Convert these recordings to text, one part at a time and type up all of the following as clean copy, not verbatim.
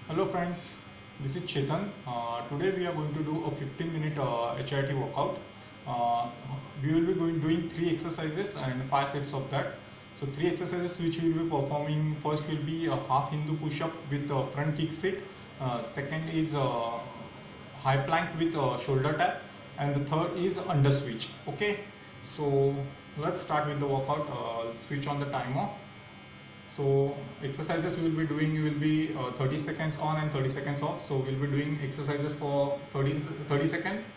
Hello friends, this is Chetan. Today we are going to do a 15-minute HIIT workout. Uh, we will be doing 3 exercises and 5 sets of that. So 3 exercises which we will be performing. First will be a half Hindu push-up with front kick sit. Second is high plank with shoulder tap, and the third is under switch. Okay, so let's start with the workout. Switch on the timer. So exercises we will be doing will be 30 seconds on and 30 seconds off. So we'll be doing exercises for 30 seconds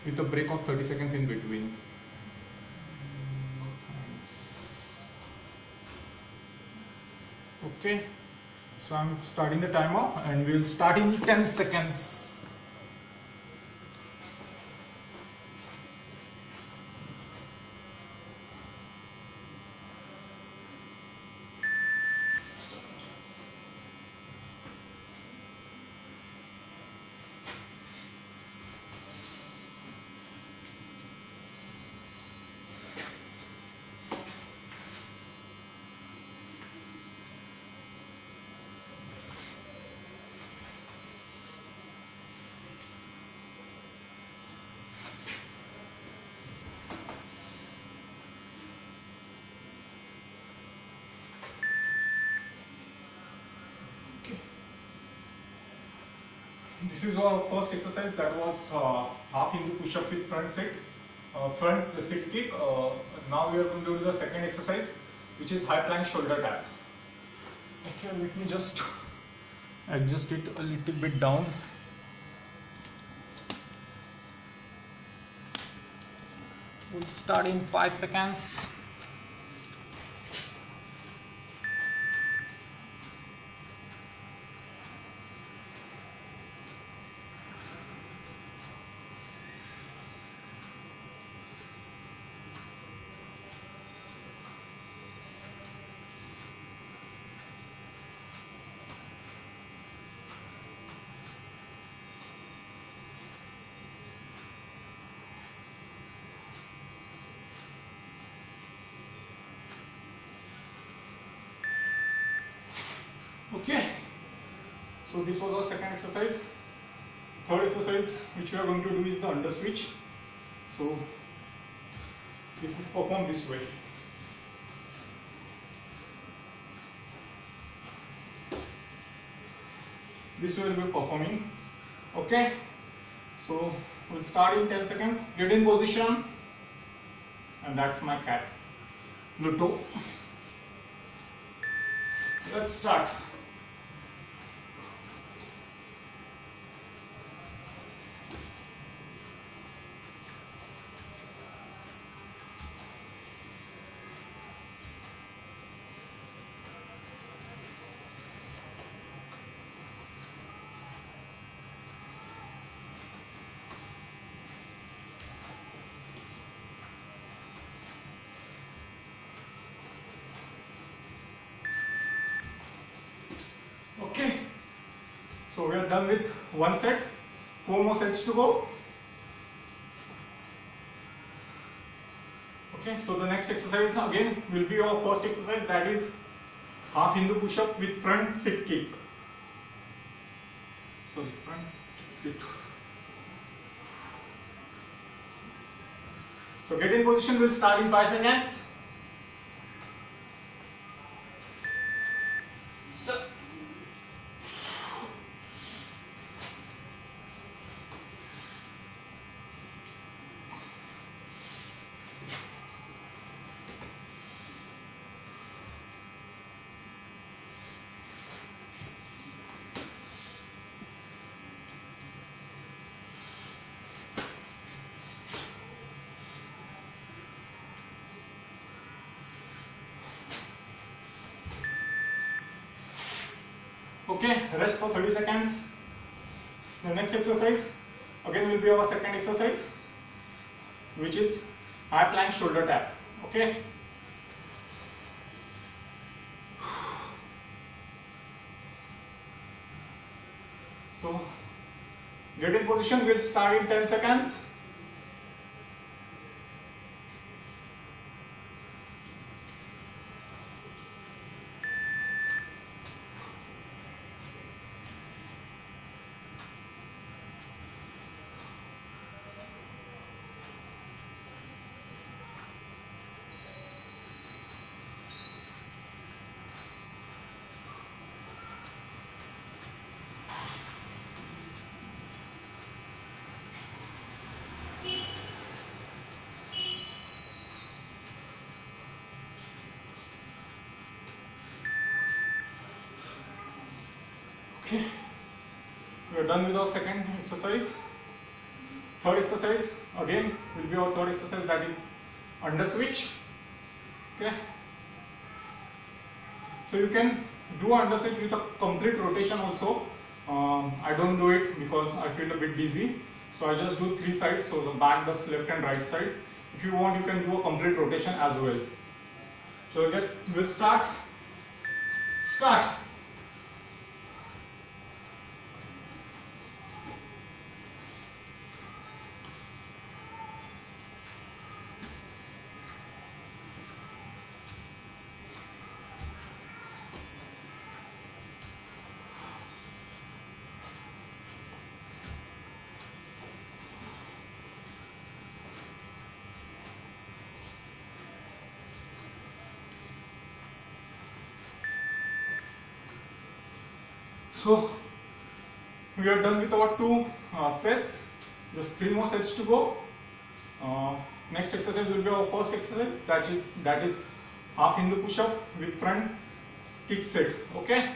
with a break of 30 seconds in between. Okay, so I'm starting the timer and we'll start in 10 seconds. This is our first exercise, that was half Hindu push-up with front sit kick. Now we are going to do the second exercise, which is high plank shoulder tap. Okay, let me just adjust it a little bit down. We'll start in 5 seconds. Okay, so this was our second exercise. Third exercise which we are going to do is the under switch. So this is performed this way. This way we will be performing. Okay, so we'll start in 10 seconds. Get in position, and that's my cat Pluto. Let's start. Okay, so we are done with one set. 4 more sets to go. Okay, so the next exercise again will be our first exercise, that is half Hindu push-up with front sit kick. Sorry, front sit. So get in position, we'll start in 5 seconds. Start. Okay, rest for 30 seconds. The next exercise again will be our second exercise, which is high plank shoulder tap. Okay. So get in position, we'll start in 10 seconds. Okay, we are done with our second exercise. Third exercise again will be our third exercise, that is under switch. Okay, so you can do under switch with a complete rotation also. I don't do it because I feel a bit dizzy, so I just do three sides, so the back, the left and right side. If you want, you can do a complete rotation as well. So we'll start. So we are done with our two sets. Just three more sets to go. Next exercise will be our first exercise. That is half Hindu push-up with front kick set. Okay.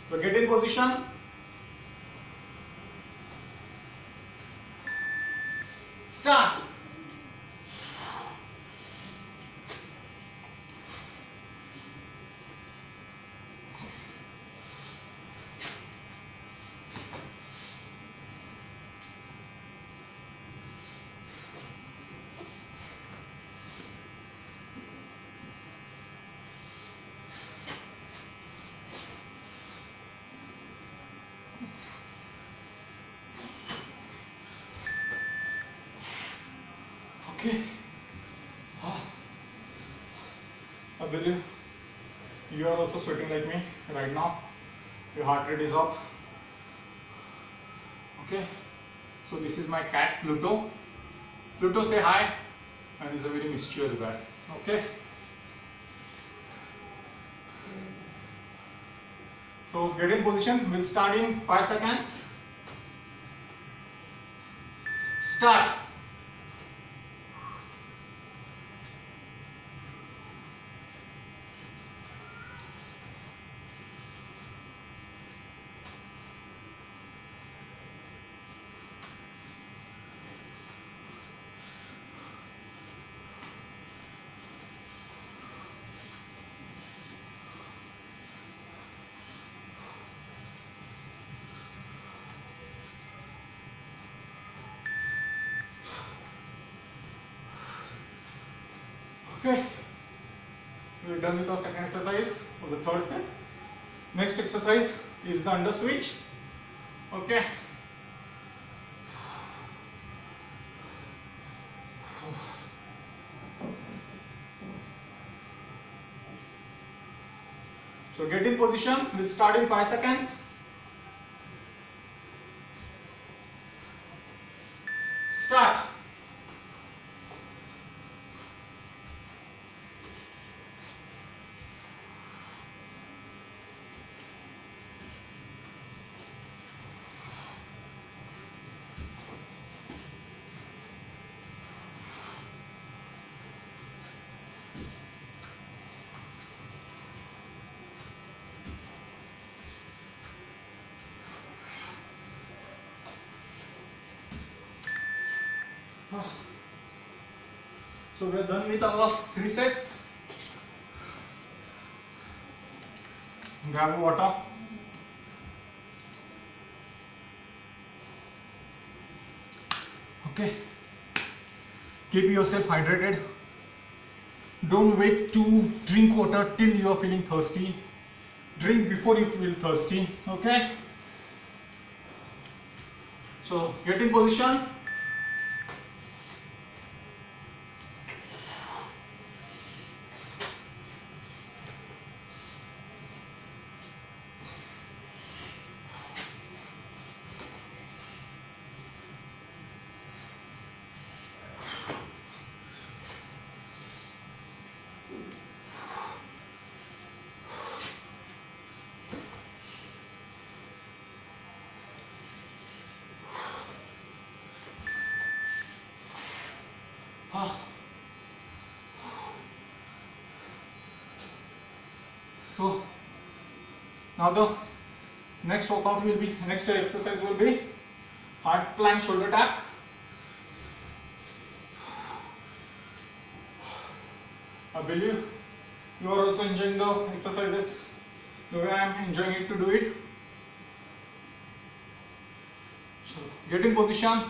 So get in position. Start. Okay. I believe you are also sweating like me right now. Your heart rate is up. Okay. So this is my cat Pluto. Pluto, say hi. And he's a very mischievous guy. Okay. So get in position. We'll start in 5 seconds. Start. Okay, we're done with our second exercise of the third set. Next exercise is the under switch. Okay. So get in position. We'll start in 5 seconds. Start. So we're done with our 3 sets. Grab water. Okay. Keep yourself hydrated. Don't wait to drink water till you are feeling thirsty. Drink before you feel thirsty. Okay. So get in position. So now the next exercise will be half plank shoulder tap. I believe you are also enjoying the exercises the way I am enjoying it to do it. So get in position.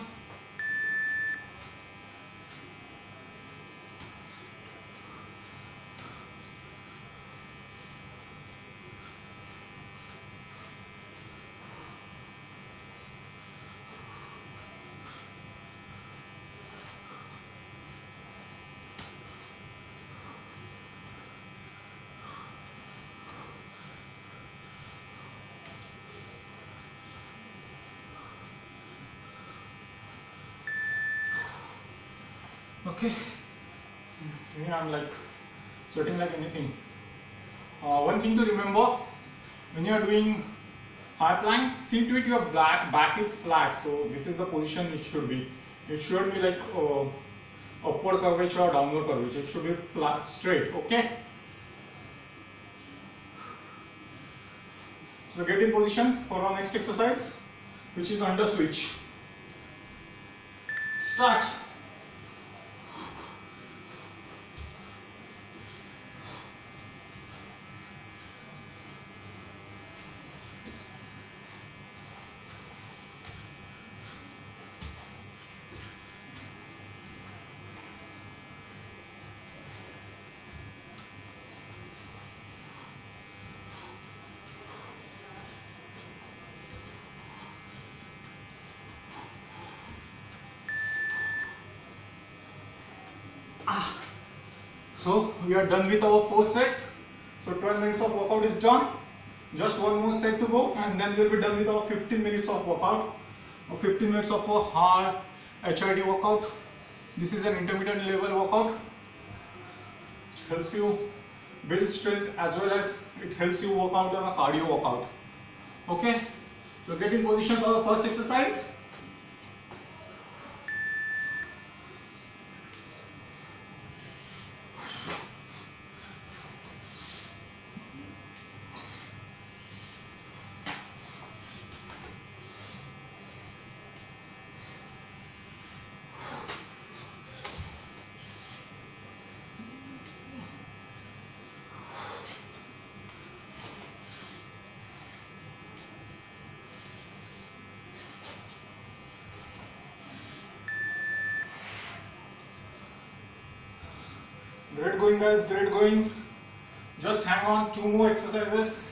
Okay, here I'm like sweating like anything. One thing to remember, when you are doing high plank, see to it your back is flat. So this is the position it should be. It should be like upward curvature or downward curvature. It should be flat, straight. Okay. So get in position for our next exercise, which is under switch. Start. So we are done with our 4 sets. So 12 minutes of workout is done. Just one more set to go, and then we will be done with our 15 minutes of workout, or 15 minutes of a hard HIIT workout. This is an intermediate level workout, which helps you build strength as well as it helps you work out on a cardio workout. Okay, so get in position for the first exercise. Great going guys, great going. Just hang on, 2 more exercises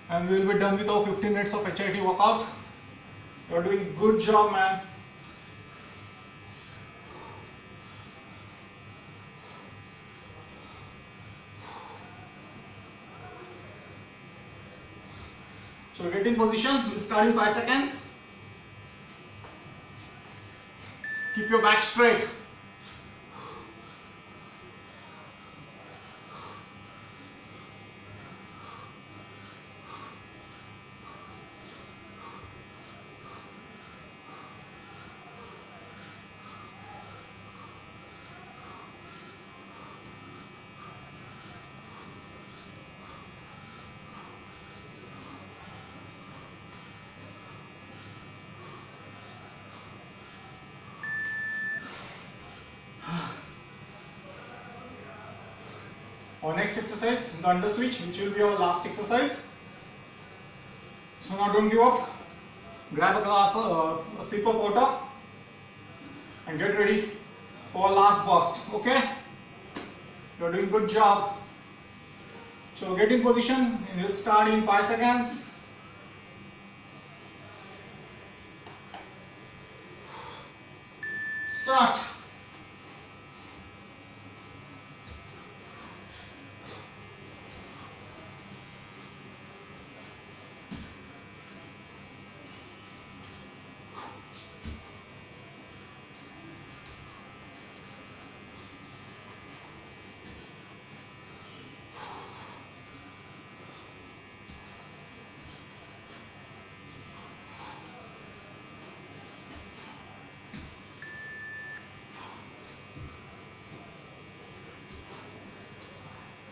and we will be done with our 15 minutes of HIIT workout. You are doing good job, man. So get in position, we'll start in 5 seconds. Keep your back straight. Our next exercise, the under switch, which will be our last exercise. So now don't give up. Grab a glass, a sip of water, and get ready for our last burst. Okay? You're doing good job. So get in position, and we'll start in 5 seconds. Start.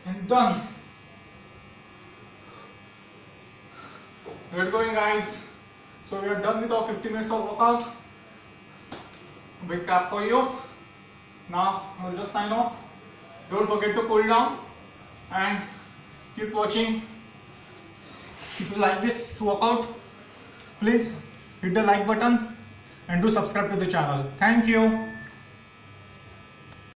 And done. Good going, guys. So we are done with our 50 minutes of workout. Big clap for you. Now I'll just sign off. Don't forget to cool down and keep watching. If you like this workout, please hit the like button and do subscribe to the channel. Thank you.